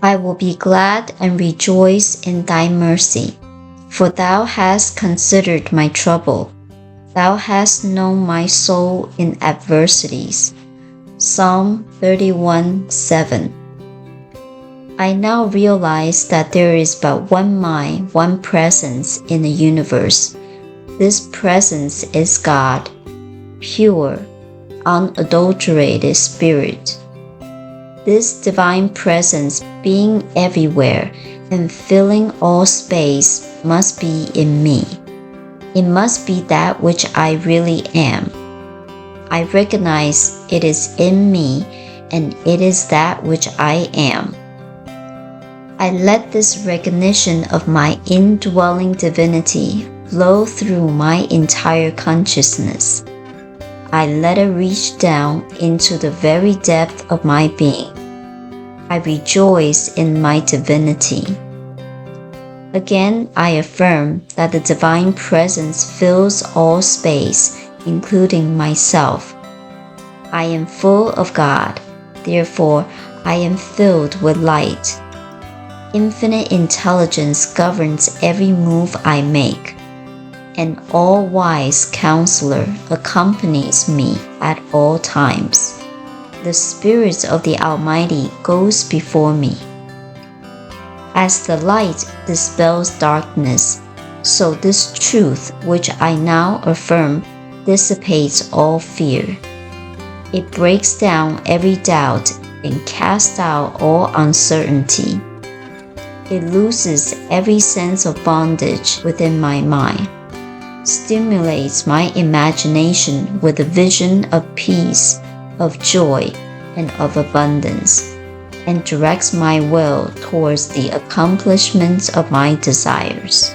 I will be glad and rejoice in thy mercy, for thou hast considered my trouble. Thou hast known my soul in adversities. Psalm 31:7. I now realize that there is but one mind, one presence in the universe. This presence is God, pure, unadulterated spirit. This divine presence being everywhere and filling all space must be in me. It must be that which I really am. I recognize it is in me and it is that which I am. I let this recognition of my indwelling divinity flow through my entire consciousness. I let it reach down into the very depth of my being. I rejoice in my divinity. Again, I affirm that the divine presence fills all space, including myself. I am full of God, therefore I am filled with light. Infinite intelligence governs every move I make. An all-wise counselor accompanies me at all times. The Spirit of the Almighty goes before me. As the light dispels darkness, so this truth which I now affirm dissipates all fear. It breaks down every doubt and casts out all uncertainty. It looses every sense of bondage within my mind, stimulates my imagination with a vision of peace, of joy, and of abundance, and directs my will towards the accomplishment of my desires.